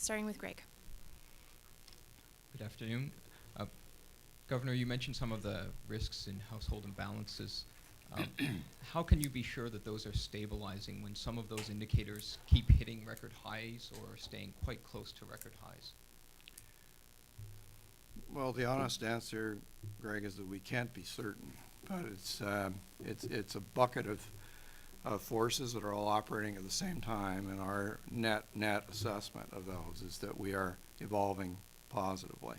starting with Greg. Good afternoon. Governor, you mentioned some of the risks in household imbalances. How can you be sure that those are stabilizing when some of those indicators keep hitting record highs or staying quite close to record highs? Well, the honest answer, Greg, is that we can't be certain, but it's a bucket of forces that are all operating at the same time, and our net assessment of those is that we are evolving positively.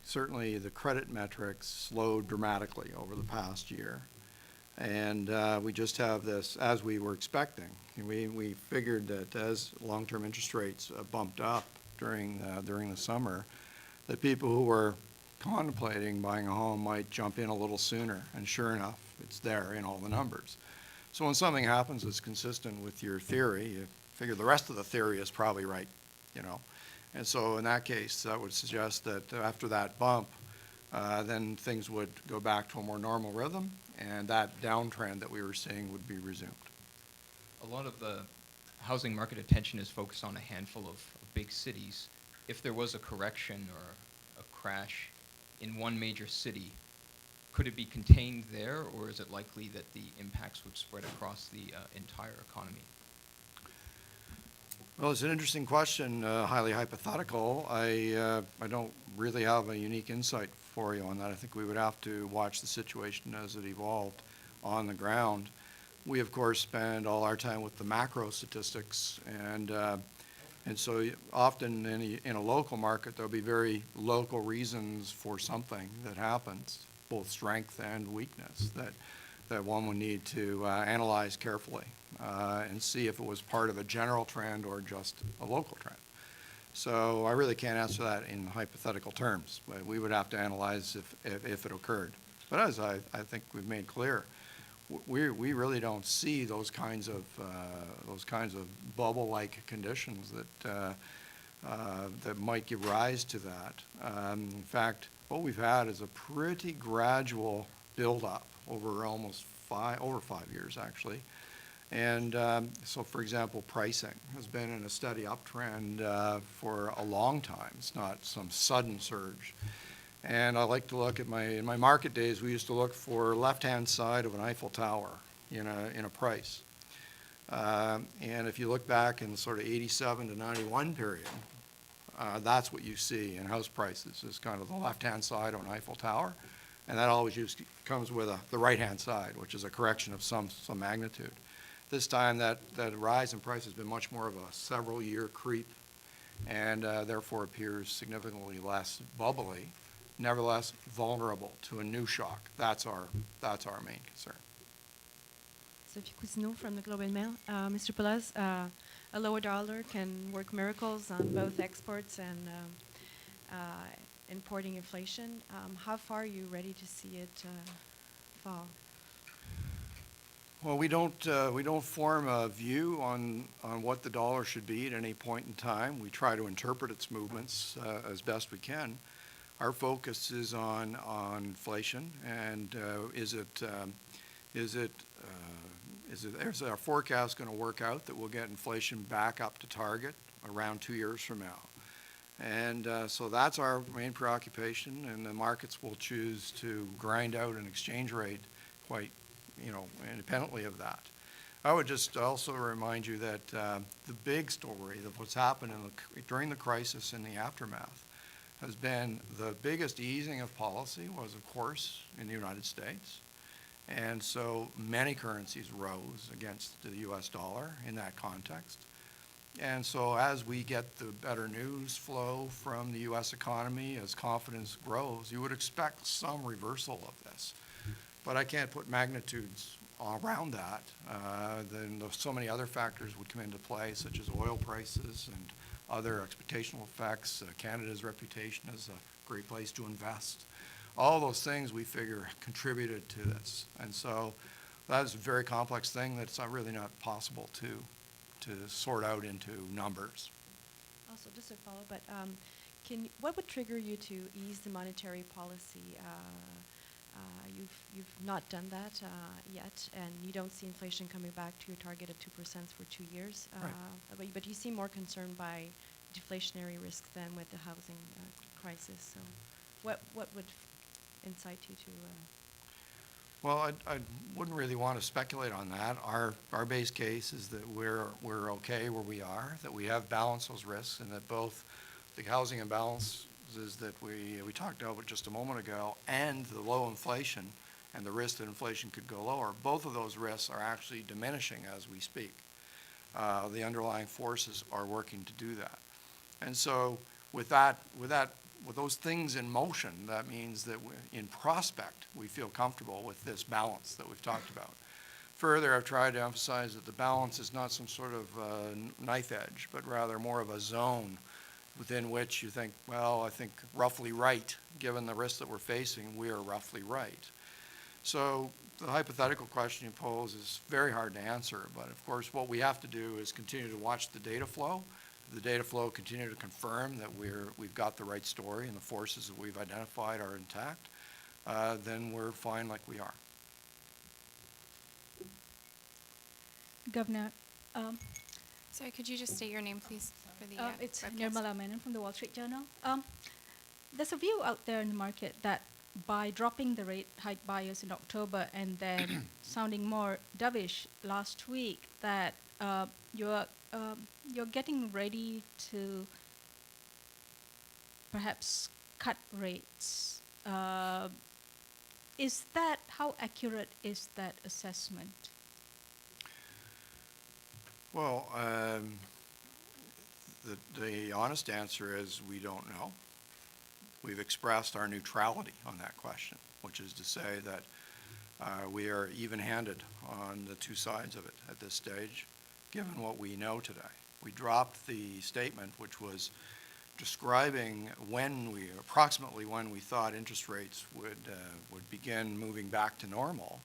Certainly the credit metrics slowed dramatically over the past year, and we just have this, as we were expecting. We figured that as long-term interest rates bumped up during the summer, that people who were contemplating buying a home might jump in a little sooner, and sure enough, it's there in all the numbers. So when something happens that's consistent with your theory, you figure the rest of the theory is probably right, you know. And so in that case, that would suggest that after that bump, then things would go back to a more normal rhythm, and that downtrend that we were seeing would be resumed. A lot of the housing market attention is focused on a handful of big cities. If there was a correction or a crash in one major city, could it be contained there, or is it likely that the impacts would spread across the entire economy? Well, it's an interesting question, highly hypothetical. I don't really have a unique insight for you on that. I think we would have to watch the situation as it evolved on the ground. We, of course, spend all our time with the macro statistics, and so often in a local market, there'll be very local reasons for something that happens, both strength and weakness, that one would need to analyze carefully and see if it was part of a general trend or just a local trend. So I really can't answer that in hypothetical terms, but we would have to analyze if it occurred. But as I think we've made clear, we really don't see those kinds of bubble-like conditions that might give rise to that. In fact, what we've had is a pretty gradual build-up over over 5 years, actually. And so, for example, pricing has been in a steady uptrend for a long time. It's not some sudden surge. And I like to look at in my market days, we used to look for left-hand side of an Eiffel Tower in a price. And if you look back in sort of 87 to 91 period, that's what you see in house prices, is kind of the left-hand side of an Eiffel Tower. And that always comes with the right-hand side, which is a correction of some magnitude. This time, that rise in price has been much more of a several-year creep, and therefore appears significantly less bubbly, nevertheless vulnerable to a new shock. That's our main concern. Sophie Cousineau from the Globe and Mail. Mr. Poloz, a lower dollar can work miracles on both exports and importing inflation. How far are you ready to see it fall? Well, we don't form a view on what the dollar should be at any point in time. We try to interpret its movements as best we can. Our focus is on inflation, and is our forecast going to work out that we'll get inflation back up to target around 2 years from now? And so that's our main preoccupation, and the markets will choose to grind out an exchange rate quite independently of that. I would just also remind you that the big story of what's happened during the crisis and the aftermath has been the biggest easing of policy was, of course, in the United States. And so many currencies rose against the US dollar in that context. And so as we get the better news flow from the US economy, as confidence grows, you would expect some reversal of this. But I can't put magnitudes around that. Then so many other factors would come into play, such as oil prices and other expectational effects, Canada's reputation as a great place to invest. All those things we figure contributed to this. And so that is a very complex thing that's really not possible to sort out into numbers. Also, just a follow-up, but what would trigger you to ease the monetary policy You've not done that yet, and you don't see inflation coming back to your target of 2% for 2 years. Right. But you seem more concerned by deflationary risk than with the housing crisis. So, what would incite you to? Well, I wouldn't really want to speculate on that. Our base case is that we're okay where we are, that we have balanced those risks, and that both the housing imbalances that we talked about just a moment ago and the low inflation and the risk that inflation could go lower, both of those risks are actually diminishing as we speak. The underlying forces are working to do that. And so with those things in motion, that means that in prospect, we feel comfortable with this balance that we've talked about. Further, I've tried to emphasize that the balance is not some sort of knife edge, but rather more of a zone within which you think, well, I think roughly right, given the risks that we're facing, we are roughly right. So the hypothetical question you pose is very hard to answer, but of course what we have to do is continue to watch the data flow. If the data flow continue to confirm that we've got the right story and the forces that we've identified are intact, then we're fine like we are. Governor, Sorry, could you just state your name, please, for the it's webcast? Nirmala Menon from the Wall Street Journal. There's a view out there in the market that by dropping the rate hike buyers in October and then sounding more dovish last week, that you're getting ready to perhaps cut rates. How accurate is that assessment? Well, the honest answer is we don't know. We've expressed our neutrality on that question, which is to say that we are even-handed on the two sides of it at this stage, given what we know today. We dropped the statement which was describing approximately when we thought interest rates would begin moving back to normal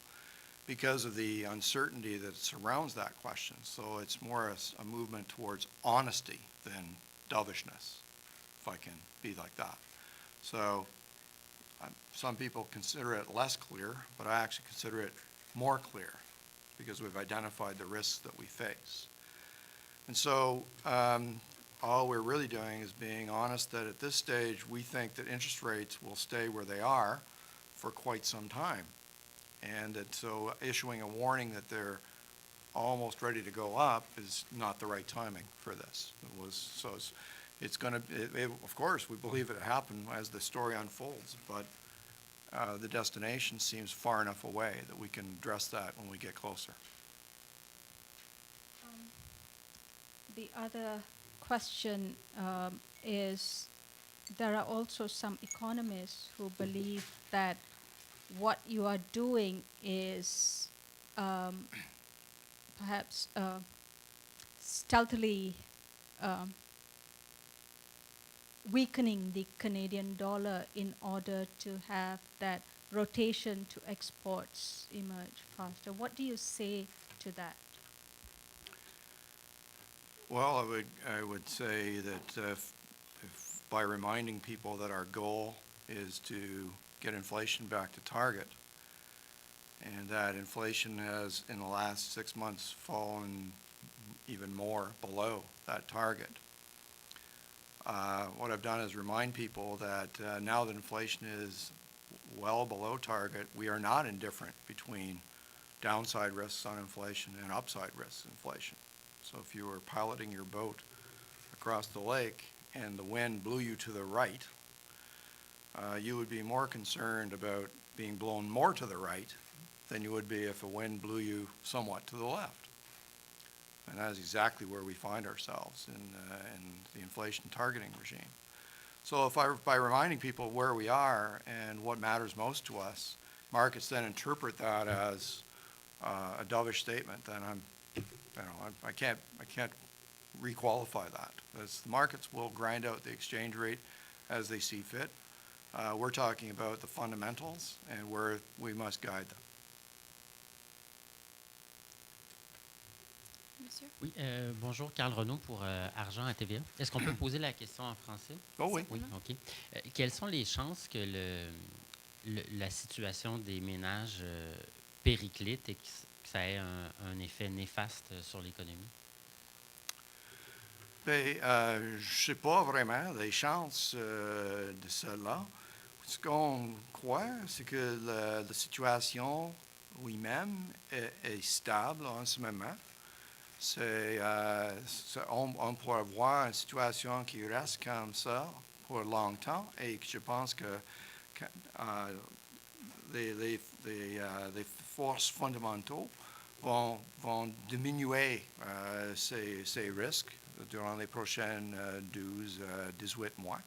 because of the uncertainty that surrounds that question. So it's more a movement towards honesty than dovishness, if I can be like that. So some people consider it less clear, but I actually consider it more clear because we've identified the risks that we face. And so all we're really doing is being honest that at this stage we think that interest rates will stay where they are for quite some time. And that so issuing a warning that they're almost ready to go up is not the right timing for this. It's going to, of course, we believe it happen as the story unfolds, but the destination seems far enough away that we can address that when we get closer. The other question is there are also some economists who believe that what you are doing is perhaps stealthily weakening the Canadian dollar in order to have that rotation to exports emerge faster. What do you say to that? Well, I would say that if by reminding people that our goal is to get inflation back to target, and that inflation has in the last 6 months fallen even more below that target. What I've done is remind people that now that inflation is well below target, we are not indifferent between downside risks on inflation and upside risks in inflation. So if you were piloting your boat across the lake and the wind blew you to the right, you would be more concerned about being blown more to the right than you would be if a wind blew you somewhat to the left. And that is exactly where we find ourselves in the inflation targeting regime. So by reminding people where we are and what matters most to us, markets then interpret that as a dovish statement, then I can't requalify that. As the markets will grind out the exchange rate as they see fit. We're talking about the fundamentals and where we must guide them. Monsieur? Oui, bonjour, Carl Renaud pour Argent à TVA. Est-ce qu'on peut poser la question en français? Oh oui. Oui, OK. Quelles sont les chances que la situation des ménages périclite et que ça ait un effet néfaste sur l'économie? Ben, je ne sais pas vraiment les chances de cela. Ce qu'on croit, c'est que la situation lui-même est stable en ce moment. On pourrait voir une situation qui reste comme ça pour longtemps et que je pense que les forces fondamentaux vont diminuer ces risques durant les prochaines 12-18 mois.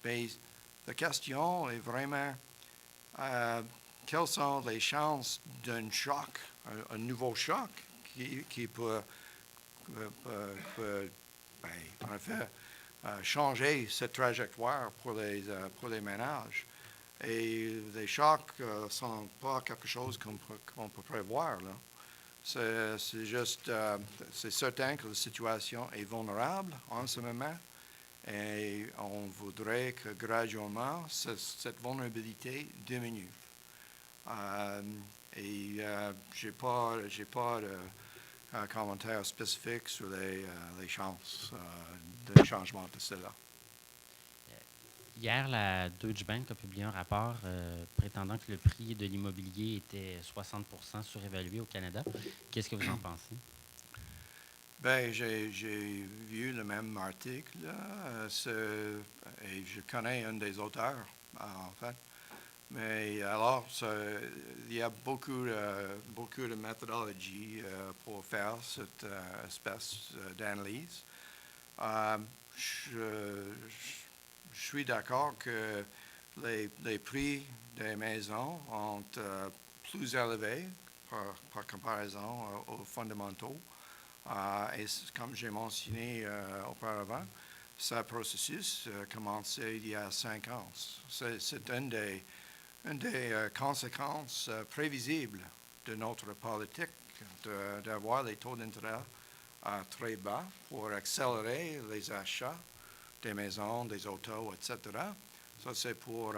Mais la question est vraiment quelles sont les chances d'un choc, un nouveau choc qui peut en effet, changer cette trajectoire pour les ménages. Et les chocs ne sont pas quelque chose qu'on peut prévoir, là. C'est juste, c'est certain que la situation est vulnérable en ce moment et on voudrait que graduellement cette vulnérabilité diminue. J'ai pas de commentaire spécifique sur les chances de changement de cela. Hier, la Deutsche Bank a publié un rapport prétendant que le prix de l'immobilier était 60% surévalué au Canada. Qu'est-ce que vous en pensez? Ben, j'ai vu le même article, là, et je connais un des auteurs, en fait. Mais alors, il y a beaucoup de méthodologies pour faire cette espèce d'analyse. Je suis d'accord que les prix des maisons ont plus élevés par comparaison aux fondamentaux. Et comme j'ai mentionné auparavant, ce processus a commencé il y a 5 ans. C'est une des conséquences prévisibles de notre politique d'avoir les taux d'intérêt très bas pour accélérer les achats des maisons, des autos, etc. Ça, c'est pour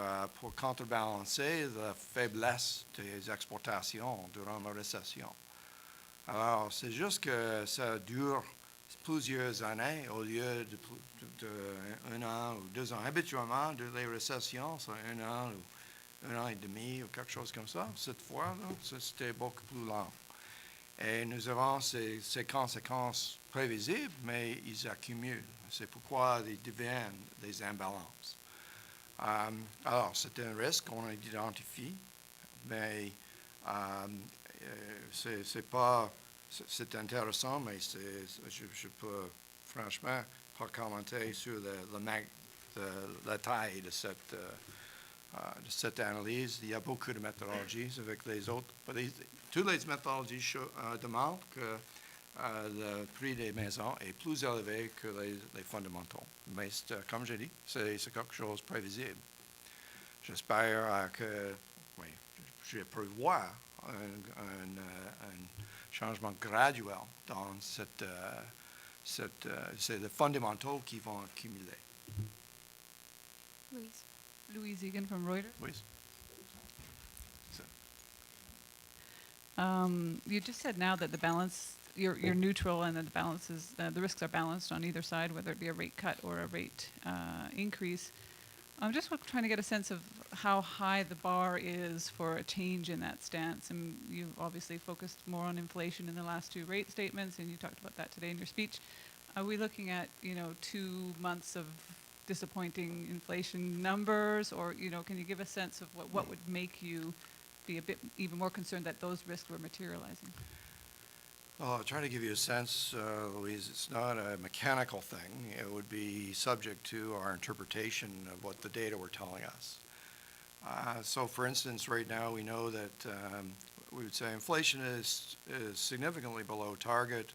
contrebalancer la faiblesse des exportations durant la récession. Alors, c'est juste que ça dure plusieurs années au lieu de 1 an ou 2 ans. Habituellement, les récessions, c'est 1 an ou 1 an et demi ou quelque chose comme ça. Cette fois, c'était beaucoup plus lent. Et nous avons ces conséquences prévisibles, mais ils accumulent. C'est pourquoi ils deviennent des imbalances. Alors, c'est un risque qu'on identifie, mais c'est intéressant, mais je peux franchement pas commenter sur la taille de cette analyse. Il y a beaucoup de méthodologies avec les autres. Toutes les méthodologies demandent que le prix des maisons est plus élevé que les fondamentaux. Mais comme j'ai dit, c'est quelque chose de prévisible. J'espère que je peux voir un changement graduel dans c'est les fondamentaux qui vont accumuler. Louise. Louise Egan from Reuters. Oui. You just said now that the balance, you're neutral and that the balance is, the risks are balanced on either side, whether it be a rate cut or a rate increase. I'm just trying to get a sense of how high the bar is for a change in that stance. And you've obviously focused more on inflation in the last 2 rate statements, and you talked about that today in your speech. Are we looking at, 2 months of disappointing inflation numbers, or, can you give a sense of what would make you be a bit even more concerned that those risks were materializing? Well, I'll try to give you a sense, Louise. It's not a mechanical thing. It would be subject to our interpretation of what the data were telling us. So, for instance, right now we know that we would say inflation is significantly below target,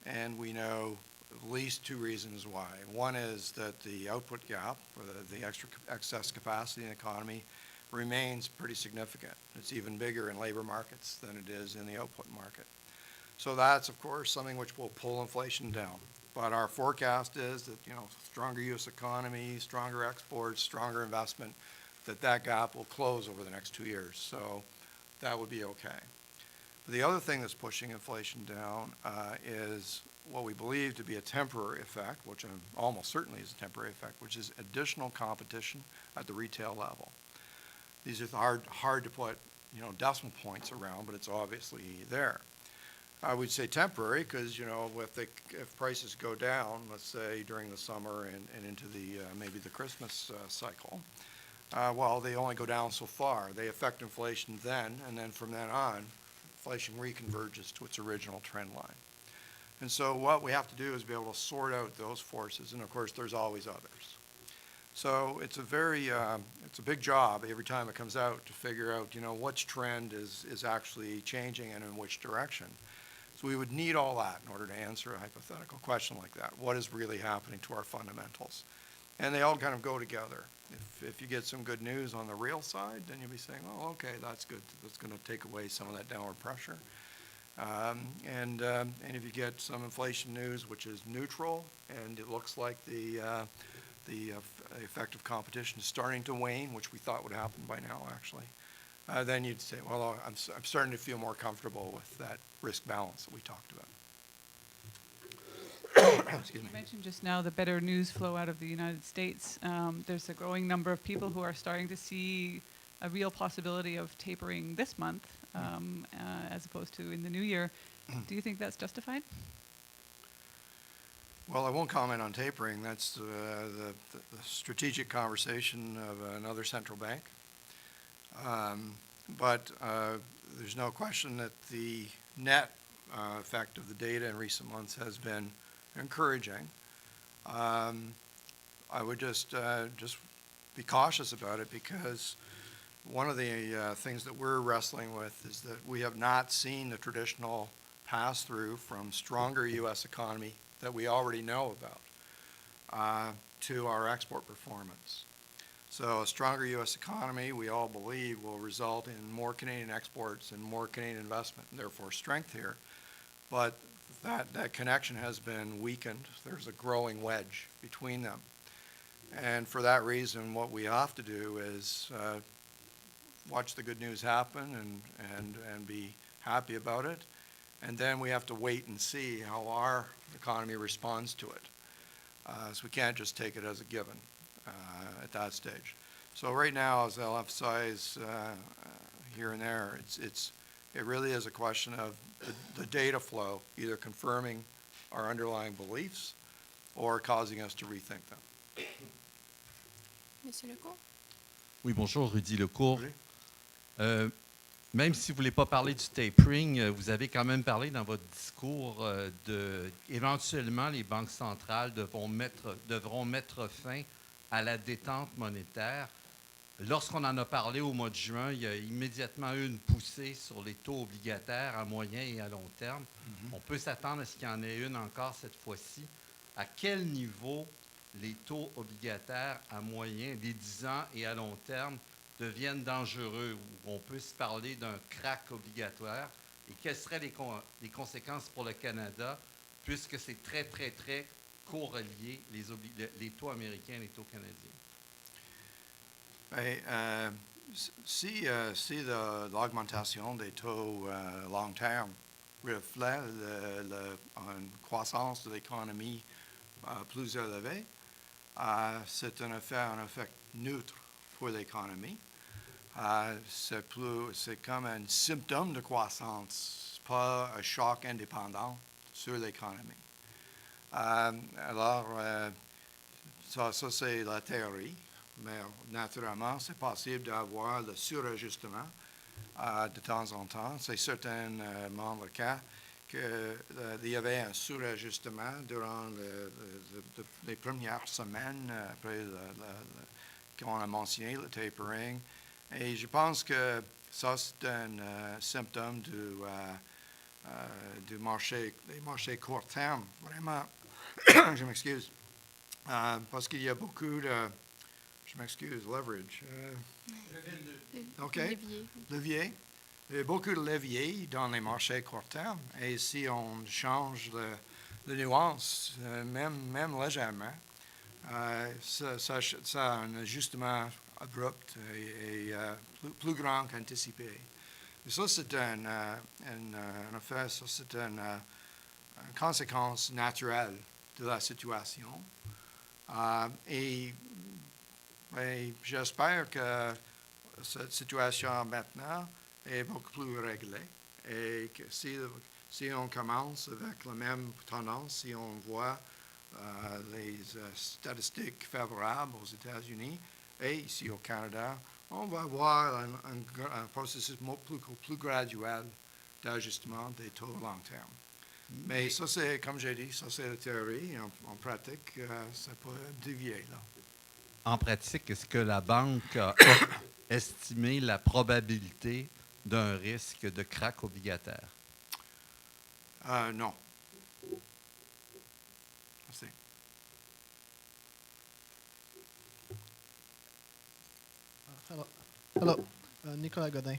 and we know at least 2 reasons why. One is that the output gap, or the excess capacity in the economy, remains pretty significant. It's even bigger in labor markets than it is in the output market. So that's, of course, something which will pull inflation down. But our forecast is that, stronger U.S. economy, stronger exports, stronger investment, that gap will close over the next 2 years. So that would be okay. The other thing that's pushing inflation down is what we believe to be a temporary effect, which almost certainly is a temporary effect, which is additional competition at the retail level. These are hard to put, decimal points around, but it's obviously there. I would say temporary because, if prices go down, let's say during the summer and into maybe the Christmas cycle, well, they only go down so far. They affect inflation then, and then from then on, inflation reconverges to its original trend line. And so what we have to do is be able to sort out those forces, and of course there's always others. So it's a big job every time it comes out to figure out, which trend is actually changing and in which direction. So we would need all that in order to answer a hypothetical question like that. What is really happening to our fundamentals? And they all kind of go together. If you get some good news on the real side, then you'll be saying, oh, okay, that's good. That's going to take away some of that downward pressure. And if you get some inflation news which is neutral and it looks like the effect of competition is starting to wane, which we thought would happen by now actually, then you'd say, well, I'm starting to feel more comfortable with that risk balance that we talked about. Excuse me. You mentioned just now the better news flow out of the United States. There's a growing number of people who are starting to see a real possibility of tapering this month as opposed to in the new year. Do you think that's justified? Well, I won't comment on tapering. That's the strategic conversation of another central bank. But there's no question that the net effect of the data in recent months has been encouraging. I would just be cautious about it because one of the things that we're wrestling with is that we have not seen the traditional pass-through from stronger U.S. economy that we already know about to our export performance. So a stronger U.S. economy, we all believe, will result in more Canadian exports and more Canadian investment, and therefore strength here. But that connection has been weakened. There's a growing wedge between them. And for that reason, what we have to do is watch the good news happen and be happy about it. And then we have to wait and see how our economy responds to it. So we can't just take it as a given at that stage. So right now, as I'll emphasize here and there, it really is a question of the data flow, either confirming our underlying beliefs or causing us to rethink them. Monsieur Lecourt? Oui, bonjour, Rudy Lecourt. Oui. Même si vous ne voulez pas parler du tapering, vous avez quand même parlé dans votre discours éventuellement les banques centrales devront mettre fin à la détente monétaire. Lorsqu'on en a parlé au mois de juin, il y a immédiatement eu une poussée sur les taux obligataires à moyen et à long terme. Mm-hmm. On peut s'attendre à ce qu'il y en ait une encore cette fois-ci. À quel niveau les taux obligataires à moyen, des 10 ans et à long terme deviennent dangereux, où on peut se parler d'un crack obligatoire, et quelles seraient les conséquences pour le Canada, puisque c'est très, très, très correlié, les taux américains et les taux canadiens? Ben, si l'augmentation des taux long terme reflète une croissance de l'économie plus élevée, c'est un effet neutre pour l'économie. C'est comme un symptôme de croissance, pas un choc indépendant sur l'économie. Alors, ça c'est la théorie, mais naturellement, c'est possible d'avoir le surajustement de temps en temps. C'est certainement le cas qu'il y avait un surajustement durant les premières semaines après qu'on a mentionné le tapering. Et je pense que ça, c'est un symptôme du marché, des marchés court terme, vraiment. Je m'excuse. Parce qu'il y a beaucoup de, je m'excuse, leverage. OK. Levier. Il y a beaucoup de leviers dans les marchés court terme. Et si on change de nuances, même légèrement. Ça a un ajustement abrupt et plus grand qu'anticipé. Et ça, c'est en effet, ça, c'est une conséquence naturelle de la situation. Et j'espère que cette situation maintenant est beaucoup plus réglée et que si on commence avec la même tendance, si on voit les statistiques favorables aux États-Unis et ici au Canada, on va voir un processus plus graduel d'ajustement des taux à long terme. Mais ça, c'est, comme j'ai dit, ça, c'est la théorie. En pratique, ça peut dévier, là. En pratique, est-ce que la banque a estimé la probabilité d'un risque de krach obligataire? Non. Merci. Hello, Nicolas Godin.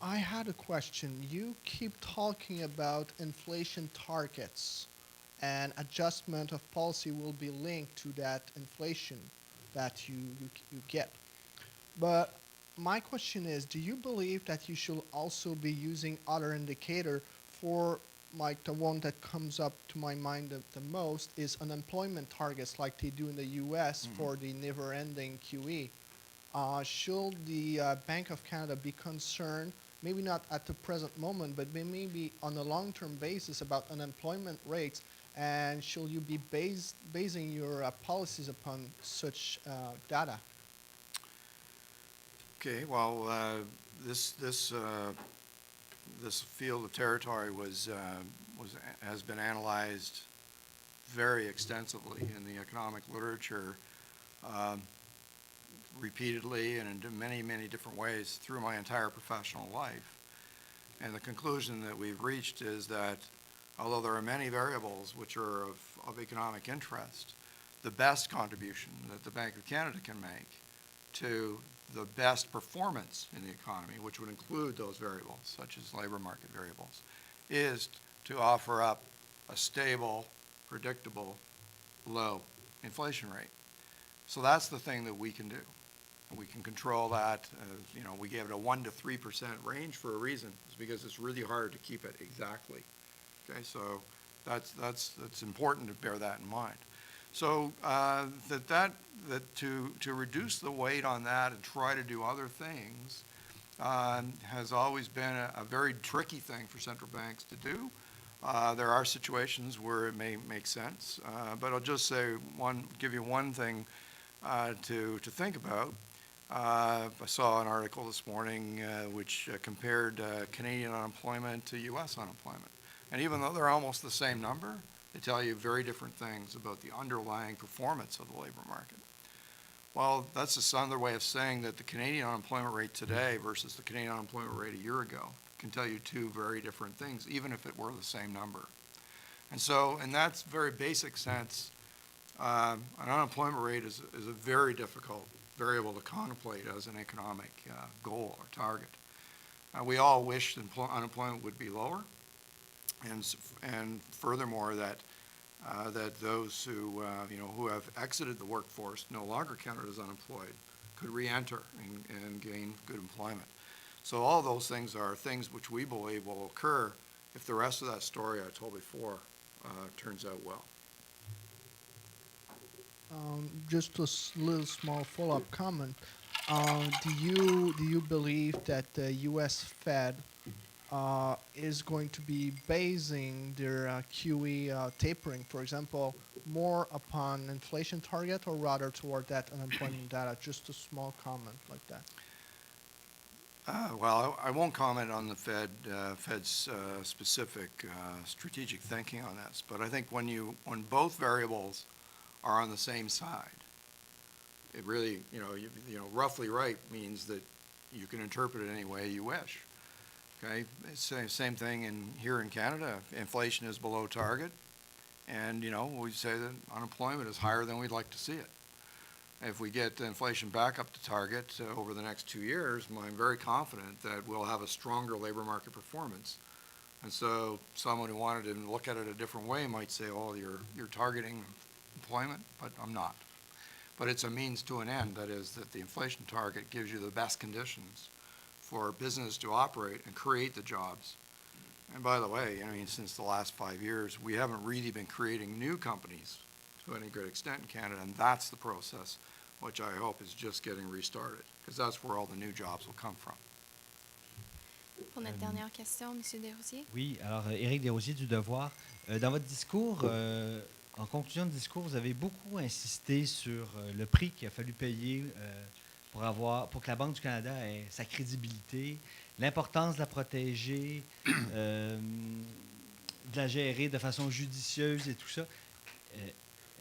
I had a question. You keep talking about inflation targets, and adjustment of policy will be linked to that inflation that you get. But my question is, do you believe that you should also be using other indicator for, like the one that comes up to my mind the most is unemployment targets like they do in the US for the never-ending QE? Should the Bank of Canada be concerned, maybe not at the present moment, but maybe on a long-term basis about unemployment rates, and should you be basing your policies upon such data? Okay, well, this field of territory has been analyzed very extensively in the economic literature repeatedly and in many different ways through my entire professional life. And the conclusion that we've reached is that although there are many variables which are of economic interest, the best contribution that the Bank of Canada can make to the best performance in the economy, which would include those variables, such as labor market variables, is to offer up a stable, predictable, low inflation rate. So that's the thing that we can do. We can control that. We gave it a 1% to 3% range for a reason. It's because it's really hard to keep it exactly. Okay, so that's important to bear that in mind. So to reduce the weight on that and try to do other things has always been a very tricky thing for central banks to do. There are situations where it may make sense, but I'll just give you one thing to think about. I saw an article this morning which compared Canadian unemployment to U.S. unemployment. And even though they're almost the same number, they tell you very different things about the underlying performance of the labor market. Well, that's just another way of saying that the Canadian unemployment rate today versus the Canadian unemployment rate a year ago can tell you two very different things, even if it were the same number. And so, in that very basic sense, an unemployment rate is a very difficult variable to contemplate as an economic goal or target. We all wish unemployment would be lower, and furthermore that those who have exited the workforce, no longer counted as unemployed, could re-enter and gain good employment. So all those things are things which we believe will occur if the rest of that story I told before turns out well. Just a little small follow-up comment. Do you believe that the U.S. Fed is going to be basing their QE tapering, for example, more upon inflation target or rather toward that unemployment data? Just a small comment like that. Well, I won't comment on the Fed's specific strategic thinking on this, but I think when both variables are on the same side, it really, roughly right means that you can interpret it any way you wish. Okay, it's the same thing here in Canada. Inflation is below target, and we say that unemployment is higher than we'd like to see it. If we get the inflation back up to target over the next 2 years, I'm very confident that we'll have a stronger labor market performance And so someone who wanted to look at it a different way might say, oh, you're targeting employment, but I'm not. But it's a means to an end. That is that the inflation target gives you the best conditions for business to operate and create the jobs. And by the way, I mean, since the last 5 years, we haven't really been creating new companies to any great extent in Canada, and that's the process, which I hope is just getting restarted, because that's where all the new jobs will come from. Pour notre dernière question, M. Desrosiers. Oui, alors Éric Desrosiers du Devoir. Dans votre discours, en conclusion de discours, vous avez beaucoup insisté sur le prix qu'il a fallu payer pour que la Banque du Canada ait sa crédibilité, l'importance de la protéger, de la gérer de façon judicieuse et tout ça.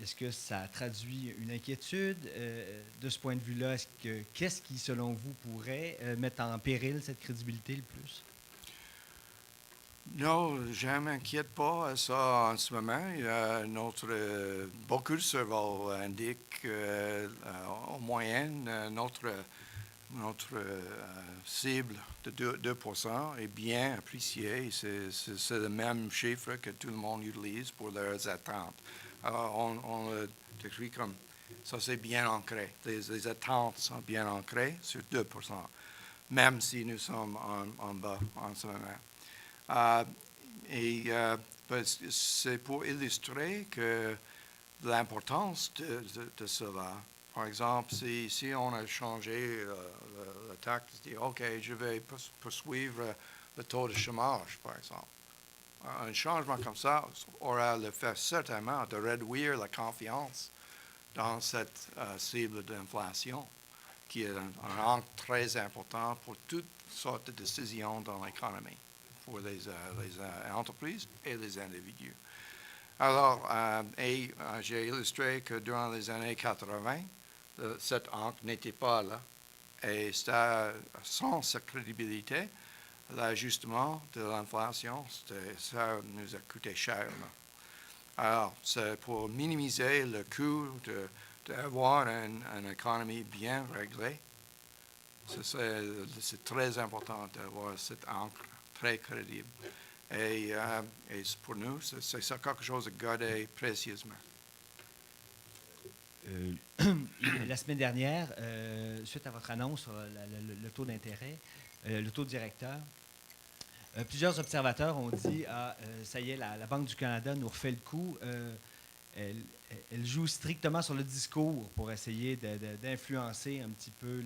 Est-ce que ça traduit une inquiétude de ce point de vue-là? Qu'est-ce qui, selon vous, pourrait mettre en péril cette crédibilité le plus? Non, je ne m'inquiète pas à ça en ce moment. Beaucoup de surveillants indiquent en moyenne notre cible de 2% est bien appréciée. C'est le même chiffre que tout le monde utilise pour leurs attentes. Alors, on le décrit comme ça, c'est bien ancré. Les attentes sont bien ancrées sur 2%, même si nous sommes en bas en ce moment. C'est pour illustrer que l'importance de cela. Par exemple, si on a changé la taxe, dit OK, je vais poursuivre le taux de chômage, par exemple. Un changement comme ça aura l'effet certainement de réduire la confiance dans cette cible d'inflation, qui est un angle très important pour toutes sortes de décisions dans l'économie, pour les entreprises et les individus. Alors, j'ai illustré que durant les années 80, cet angle n'était pas là. Et sans sa crédibilité, l'ajustement de l'inflation, ça nous a coûté cher. Alors, c'est pour minimiser le coût d'avoir une économie bien réglée. C'est très important d'avoir cet encre très crédible. Et pour nous, c'est ça quelque chose à garder précieusement. La semaine dernière, suite à votre annonce sur le taux d'intérêt, le taux directeur, plusieurs observateurs ont dit ça y est, la Banque du Canada nous refait le coup. Elle joue strictement sur le discours pour essayer d'influencer un petit peu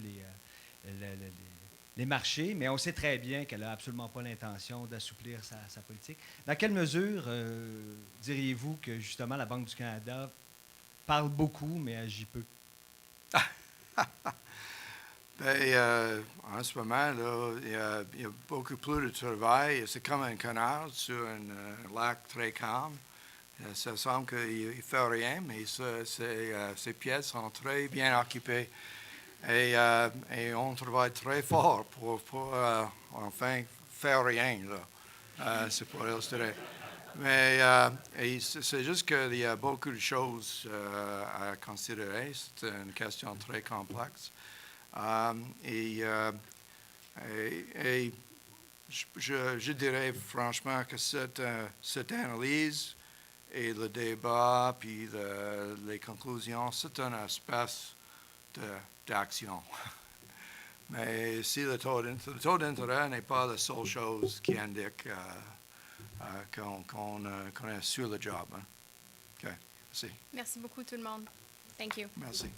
les marchés, mais on sait très bien qu'elle n'a absolument pas l'intention d'assouplir sa politique. Dans quelle mesure diriez-vous que justement la Banque du Canada parle beaucoup, mais agit peu? En ce moment, là, il y a beaucoup plus de travail. C'est comme un canard sur un lac très calme. Ça semble qu'il ne fait rien, mais ses pieds sont très bien occupés. Et on travaille très fort pour enfin faire rien. Là. C'est pour illustrer. Mais c'est juste qu'il y a beaucoup de choses à considérer. C'est une question très complexe. Je dirais franchement que cette analyse et le débat, puis les conclusions, c'est une espèce d'action. Mais si le taux d'intérêt n'est pas la seule chose qui indique qu'on est sur le job. Hein. OK, merci. Merci beaucoup tout le monde. Thank you. Merci.